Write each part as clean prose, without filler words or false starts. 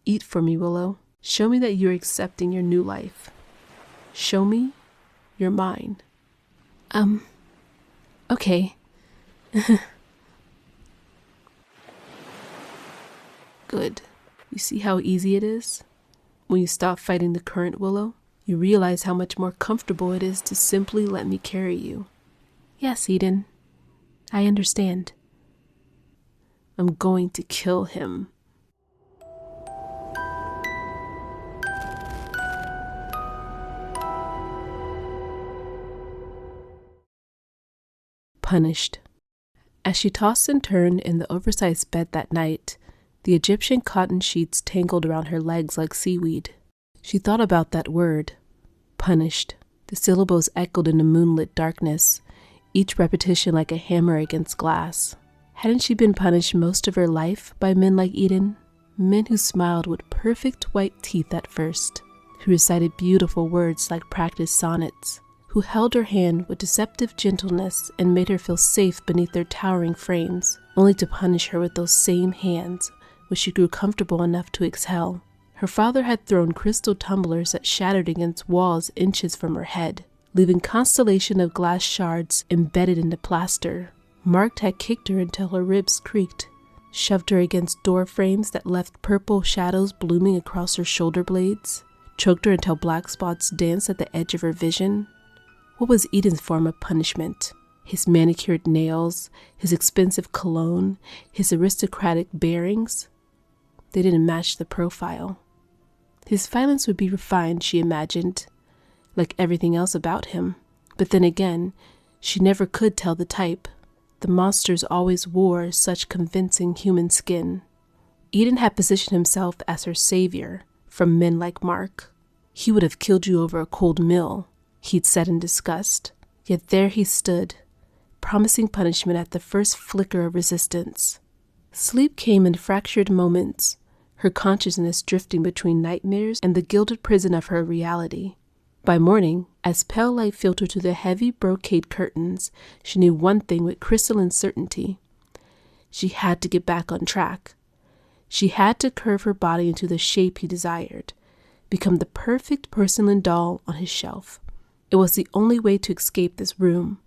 Eat for me, Willow. Show me that you're accepting your new life. Show me you're mine. Okay. Good. You see how easy it is? When you stop fighting the current, Willow, you realize how much more comfortable it is to simply let me carry you. Yes, Eden. I understand. I'm going to kill him. Punished. As she tossed and turned in the oversized bed that night, the Egyptian cotton sheets tangled around her legs like seaweed. She thought about that word, punished. The syllables echoed in the moonlit darkness, each repetition like a hammer against glass. Hadn't she been punished most of her life by men like Eden? Men who smiled with perfect white teeth at first, who recited beautiful words like practiced sonnets, who held her hand with deceptive gentleness and made her feel safe beneath their towering frames, only to punish her with those same hands when she grew comfortable enough to exhale. Her father had thrown crystal tumblers that shattered against walls inches from her head, leaving constellation of glass shards embedded in the plaster. Mark had kicked her until her ribs creaked, shoved her against door frames that left purple shadows blooming across her shoulder blades, choked her until black spots danced at the edge of her vision. What was Eden's form of punishment? His manicured nails, his expensive cologne, his aristocratic bearings? They didn't match the profile. His violence would be refined, she imagined, like everything else about him. But then again, she never could tell the type. The monsters always wore such convincing human skin. Eden had positioned himself as her savior from men like Mark. He would have killed you over a cold meal, he'd said in disgust. Yet there he stood, promising punishment at the first flicker of resistance. Sleep came in fractured moments, her consciousness drifting between nightmares and the gilded prison of her reality. By morning, as pale light filtered through the heavy brocade curtains, she knew one thing with crystalline certainty. She had to get back on track. She had to curve her body into the shape he desired, become the perfect porcelain doll on his shelf. It was the only way to escape this room,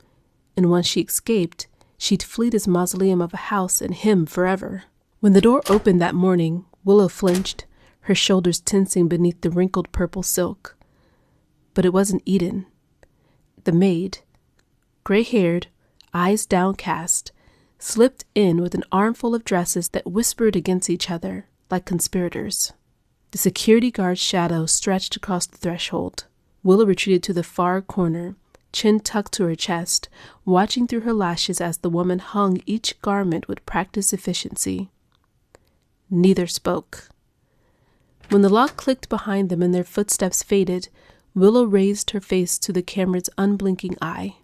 and once she escaped, she'd flee this mausoleum of a house and him forever. When the door opened that morning, Willow flinched, her shoulders tensing beneath the wrinkled purple silk. But it wasn't Eden. The maid, gray-haired, eyes downcast, slipped in with an armful of dresses that whispered against each other like conspirators. The security guard's shadow stretched across the threshold. Willow retreated to the far corner, chin tucked to her chest, watching through her lashes as the woman hung each garment with practiced efficiency. Neither spoke. When the lock clicked behind them and their footsteps faded, Willow raised her face to the camera's unblinking eye.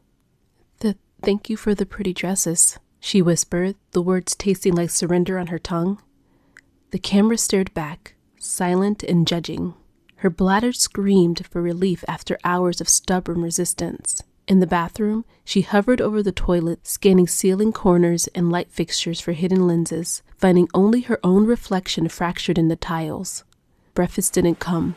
Thank you for the pretty dresses, she whispered, the words tasting like surrender on her tongue. The camera stared back, silent and judging. Her bladder screamed for relief after hours of stubborn resistance. In the bathroom, she hovered over the toilet, scanning ceiling corners and light fixtures for hidden lenses, finding only her own reflection fractured in the tiles. Breakfast didn't come.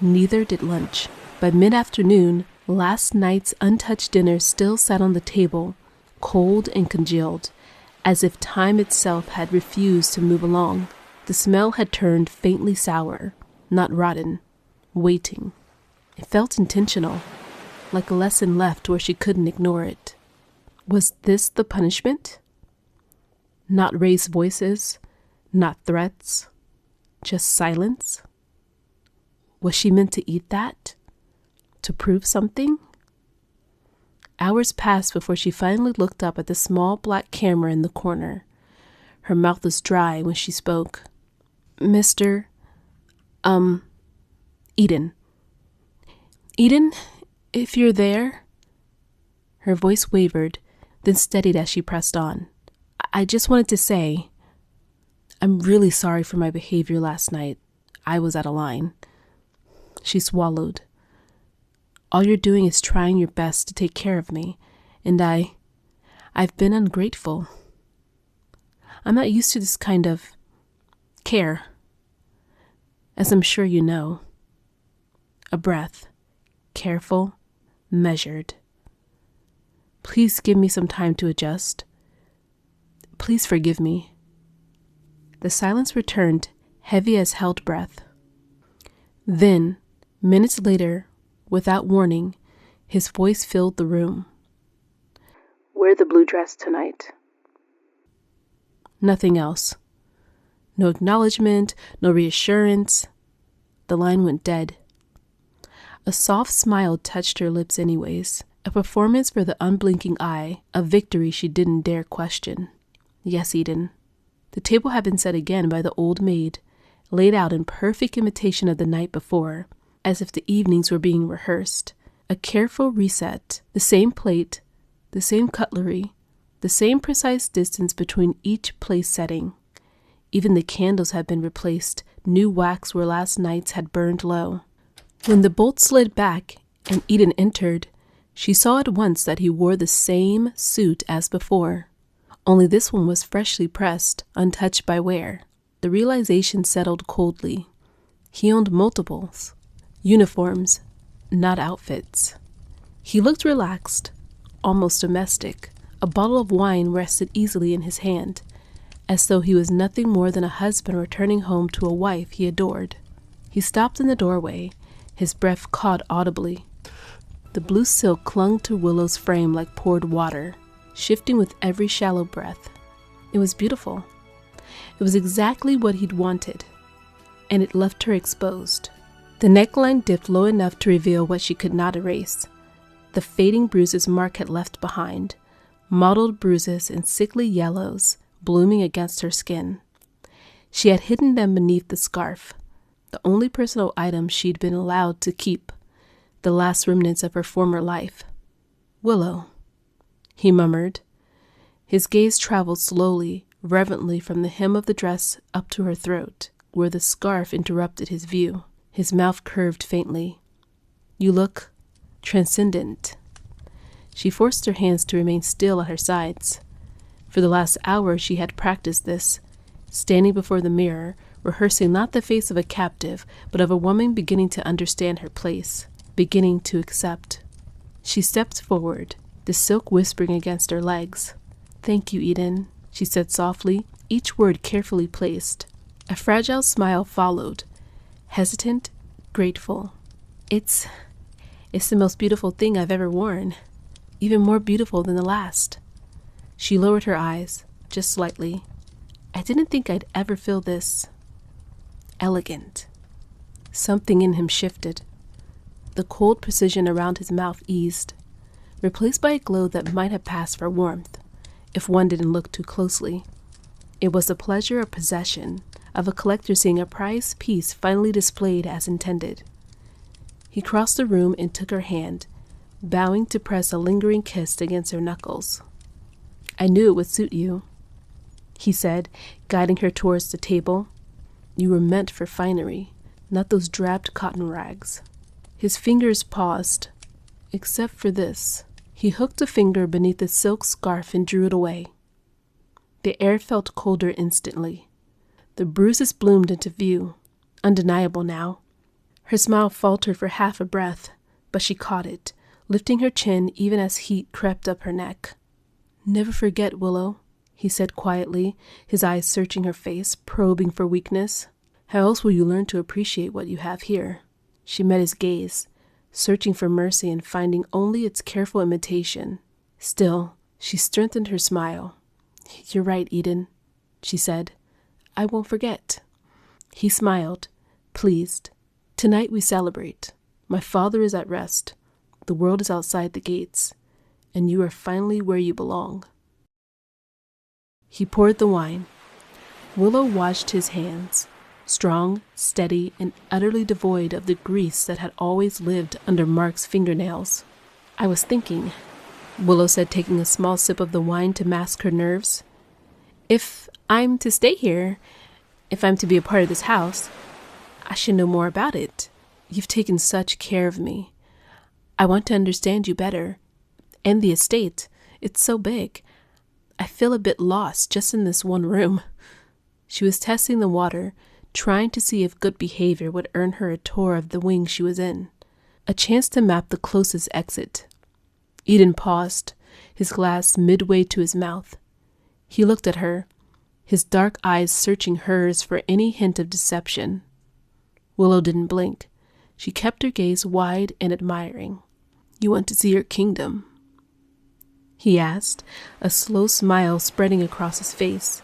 Neither did lunch. By mid-afternoon, last night's untouched dinner still sat on the table, cold and congealed, as if time itself had refused to move along. The smell had turned faintly sour, not rotten, waiting. It felt intentional, like a lesson left where she couldn't ignore it. Was this the punishment? Not raised voices, not threats, just silence? Was she meant to eat that? To prove something? Hours passed before she finally looked up at the small black camera in the corner. Her mouth was dry when she spoke. Mr. Eden. Eden, if you're there. Her voice wavered, then steadied as she pressed on. I just wanted to say, I'm really sorry for my behavior last night. I was out of line. She swallowed. All you're doing is trying your best to take care of me, and I've been ungrateful. I'm not used to this kind of care. as I'm sure you know. A breath, careful, measured. Please give me some time to adjust. Please forgive me. The silence returned, heavy as held breath. Then, minutes later, without warning, his voice filled the room. Wear the blue dress tonight. Nothing else. No acknowledgement, no reassurance. The line went dead. A soft smile touched her lips anyways, a performance for the unblinking eye, a victory she didn't dare question. Yes, Eden. The table had been set again by the old maid, laid out in perfect imitation of the night before, as if the evenings were being rehearsed. A careful reset, the same plate, the same cutlery, the same precise distance between each place setting. Even the candles had been replaced, new wax where last night's had burned low. When the bolt slid back and Eden entered, she saw at once that he wore the same suit as before. Only this one was freshly pressed, untouched by wear. The realization settled coldly. He owned multiples. Uniforms, not outfits. He looked relaxed, almost domestic. A bottle of wine rested easily in his hand, as though he was nothing more than a husband returning home to a wife he adored. He stopped in the doorway, his breath caught audibly. The blue silk clung to Willow's frame like poured water, shifting with every shallow breath. It was beautiful. It was exactly what he'd wanted, and it left her exposed. The neckline dipped low enough to reveal what she could not erase. The fading bruises Mark had left behind, mottled bruises in sickly yellows blooming against her skin. She had hidden them beneath the scarf, the only personal item she'd been allowed to keep, the last remnants of her former life. Willow, he murmured. His gaze traveled slowly, reverently from the hem of the dress up to her throat, where the scarf interrupted his view. His mouth curved faintly. You look transcendent. She forced her hands to remain still at her sides. For the last hour she had practiced this, standing before the mirror, rehearsing not the face of a captive, but of a woman beginning to understand her place, beginning to accept. She stepped forward, the silk whispering against her legs. Thank you, Eden, she said softly, each word carefully placed. A fragile smile followed, hesitant, grateful. It's the most beautiful thing I've ever worn, even more beautiful than the last. She lowered her eyes, just slightly. I didn't think I'd ever feel this elegant. Something in him shifted. The cold precision around his mouth eased, replaced by a glow that might have passed for warmth, if one didn't look too closely. It was the pleasure of possession, of a collector seeing a prized piece finally displayed as intended. He crossed the room and took her hand, bowing to press a lingering kiss against her knuckles. I knew it would suit you, he said, guiding her towards the table. You were meant for finery, not those draped cotton rags. His fingers paused, except for this. He hooked a finger beneath the silk scarf and drew it away. The air felt colder instantly. The bruises bloomed into view, undeniable now. Her smile faltered for half a breath, but she caught it, lifting her chin even as heat crept up her neck. Never forget, Willow, he said quietly, his eyes searching her face, probing for weakness. How else will you learn to appreciate what you have here? She met his gaze, searching for mercy and finding only its careful imitation. Still, she strengthened her smile. You're right, Eden, she said. I won't forget. He smiled, pleased. Tonight we celebrate. My father is at rest. The world is outside the gates, and you are finally where you belong. He poured the wine. Willow watched his hands, strong, steady, and utterly devoid of the grease that had always lived under Mark's fingernails. I was thinking, Willow said, taking a small sip of the wine to mask her nerves. If I'm to stay here, if I'm to be a part of this house, I should know more about it. You've taken such care of me. I want to understand you better. And the estate, it's so big. I feel a bit lost just in this one room. She was testing the water, trying to see if good behavior would earn her a tour of the wing she was in, a chance to map the closest exit. Eden paused, his glass midway to his mouth. He looked at her, his dark eyes searching hers for any hint of deception. Willow didn't blink. She kept her gaze wide and admiring. "You want to see your kingdom?" he asked, a slow smile spreading across his face.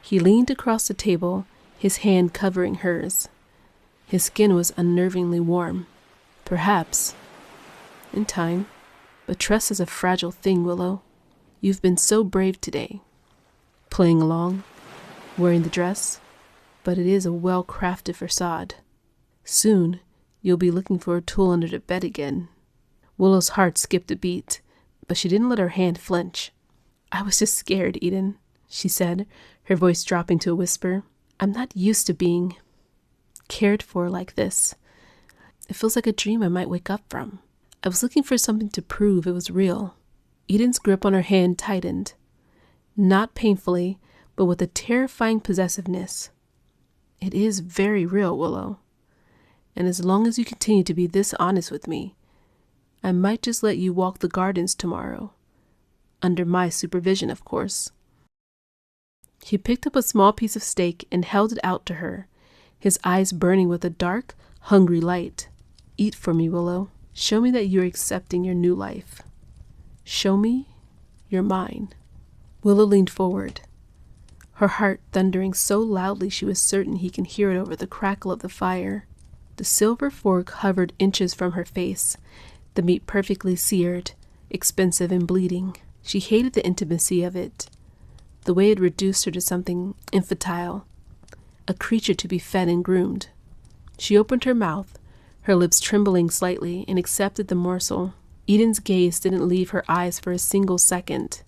He leaned across the table, his hand covering hers. His skin was unnervingly warm. "Perhaps. In time. But trust is a fragile thing, Willow. You've been so brave today. Playing along, wearing the dress, but it is a well-crafted facade. Soon, you'll be looking for a tool under the bed again." Willow's heart skipped a beat, but she didn't let her hand flinch. "I was just scared, Eden," she said, her voice dropping to a whisper. "I'm not used to being cared for like this. It feels like a dream I might wake up from. I was looking for something to prove it was real." Eden's grip on her hand tightened, not painfully, but with a terrifying possessiveness. "It is very real, Willow. And as long as you continue to be this honest with me, I might just let you walk the gardens tomorrow. Under my supervision, of course." He picked up a small piece of steak and held it out to her, his eyes burning with a dark, hungry light. "Eat for me, Willow. Show me that you're accepting your new life. Show me you're mine." Willow leaned forward, her heart thundering so loudly she was certain he can hear it over the crackle of the fire. The silver fork hovered inches from her face, the meat perfectly seared, expensive and bleeding. She hated the intimacy of it, the way it reduced her to something infantile, a creature to be fed and groomed. She opened her mouth, her lips trembling slightly, and accepted the morsel. Eden's gaze didn't leave her eyes for a single second.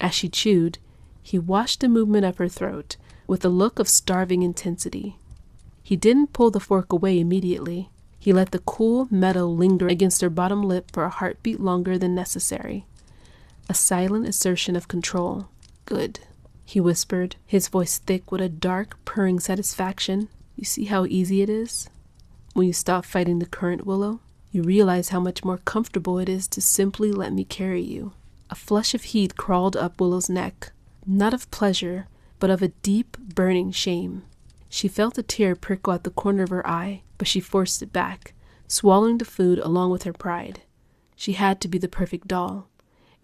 As she chewed, he watched the movement of her throat with a look of starving intensity. He didn't pull the fork away immediately. He let the cool metal linger against her bottom lip for a heartbeat longer than necessary. A silent assertion of control. "Good," he whispered, his voice thick with a dark, purring satisfaction. "You see how easy it is? When you stop fighting the current, Willow, you realize how much more comfortable it is to simply let me carry you." A flush of heat crawled up Willow's neck, not of pleasure, but of a deep, burning shame. She felt a tear prickle at the corner of her eye, but she forced it back, swallowing the food along with her pride. She had to be the perfect doll.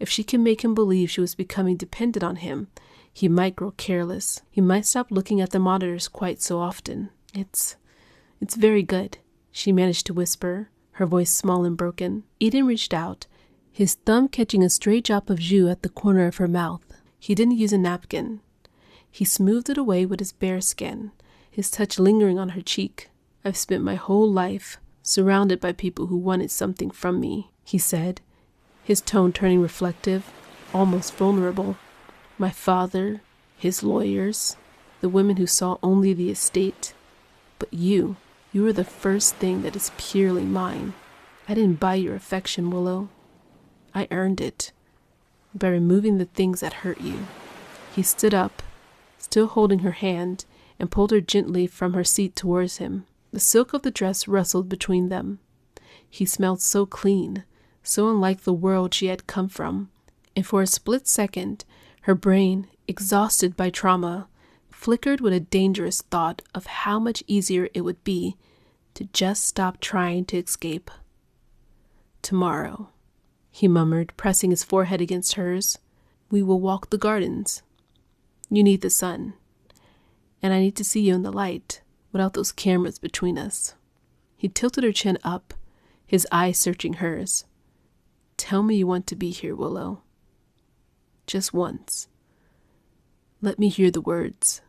If she could make him believe she was becoming dependent on him, he might grow careless. He might stop looking at the monitors quite so often. It's very good," she managed to whisper, her voice small and broken. Eden reached out, his thumb catching a stray drop of jus at the corner of her mouth. He didn't use a napkin. He smoothed it away with his bare skin, his touch lingering on her cheek. "I've spent my whole life surrounded by people who wanted something from me," he said, his tone turning reflective, almost vulnerable. "My father, his lawyers, the women who saw only the estate. But you are the first thing that is purely mine. I didn't buy your affection, Willow. I earned it by removing the things that hurt you." He stood up, still holding her hand, and pulled her gently from her seat towards him. The silk of the dress rustled between them. He smelled so clean, so unlike the world she had come from, and for a split second, her brain, exhausted by trauma, flickered with a dangerous thought of how much easier it would be to just stop trying to escape. "Tomorrow," he murmured, pressing his forehead against hers, "we will walk the gardens. You need the sun, and I need to see you in the light, without those cameras between us." He tilted her chin up, his eyes searching hers. "Tell me you want to be here, Willow. Just once. Let me hear the words."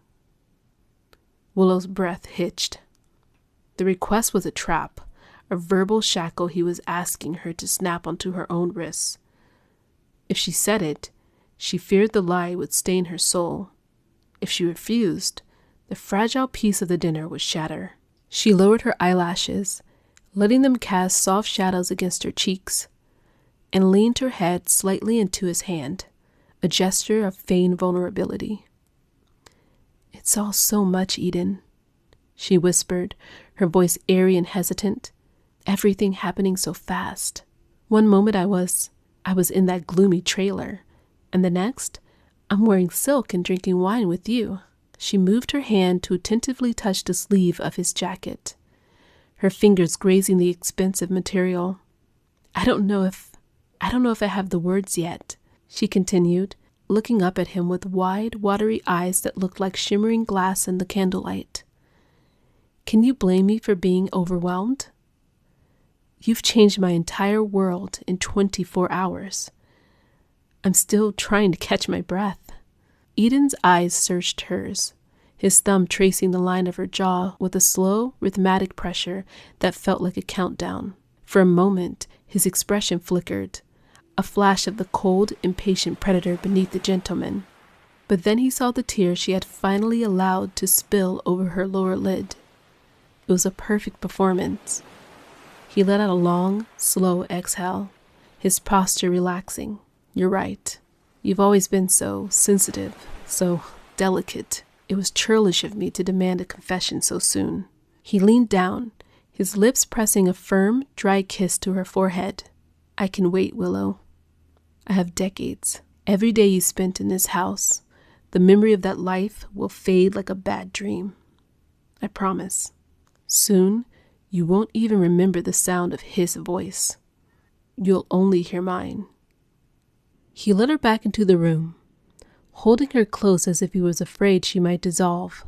Willow's breath hitched. The request was a trap, a verbal shackle he was asking her to snap onto her own wrists. If she said it, she feared the lie would stain her soul. If she refused, the fragile piece of the dinner would shatter. She lowered her eyelashes, letting them cast soft shadows against her cheeks, and leaned her head slightly into his hand, a gesture of feigned vulnerability. "It's all so much, Eden," she whispered, her voice airy and hesitant. Everything happening so fast. One moment I was in that gloomy trailer, and the next, I'm wearing silk and drinking wine with you. She moved her hand to attentively touch the sleeve of his jacket, her fingers grazing the expensive material. I don't know if I have the words yet, she continued, looking up at him with wide, watery eyes that looked like shimmering glass in the candlelight. Can you blame me for being overwhelmed? You've changed my entire world in 24 hours. I'm still trying to catch my breath. Eden's eyes searched hers, his thumb tracing the line of her jaw with a slow, rhythmic pressure that felt like a countdown. For a moment, his expression flickered, a flash of the cold, impatient predator beneath the gentleman. But then he saw the tears she had finally allowed to spill over her lower lid. It was a perfect performance. He let out a long, slow exhale, his posture relaxing. You're right. You've always been so sensitive, so delicate. It was churlish of me to demand a confession so soon. He leaned down, his lips pressing a firm, dry kiss to her forehead. I can wait, Willow. I have decades. Every day you spent in this house, the memory of that life will fade like a bad dream. I promise. Soon, you won't even remember the sound of his voice. You'll only hear mine. He led her back into the room, holding her close as if he was afraid she might dissolve.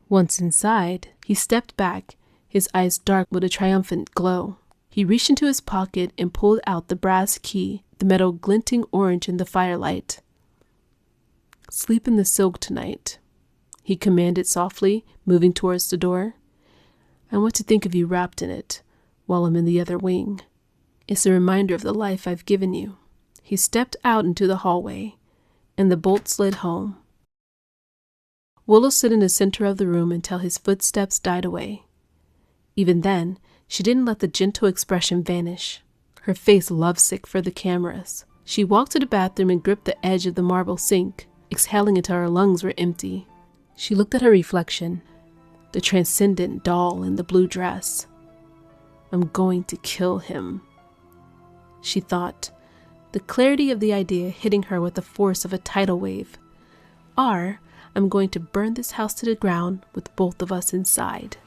Once inside, he stepped back, his eyes dark with a triumphant glow. He reached into his pocket and pulled out the brass key, the metal glinting orange in the firelight. Sleep in the silk tonight, he commanded softly, moving towards the door. I want to think of you wrapped in it, while I'm in the other wing. It's a reminder of the life I've given you. He stepped out into the hallway, and the bolt slid home. Willow stood in the center of the room until his footsteps died away. Even then, she didn't let the gentle expression vanish, her face lovesick for the cameras. She walked to the bathroom and gripped the edge of the marble sink, exhaling until her lungs were empty. She looked at her reflection, the transcendent doll in the blue dress. I'm going to kill him, she thought, the clarity of the idea hitting her with the force of a tidal wave. Or, I'm going to burn this house to the ground with both of us inside.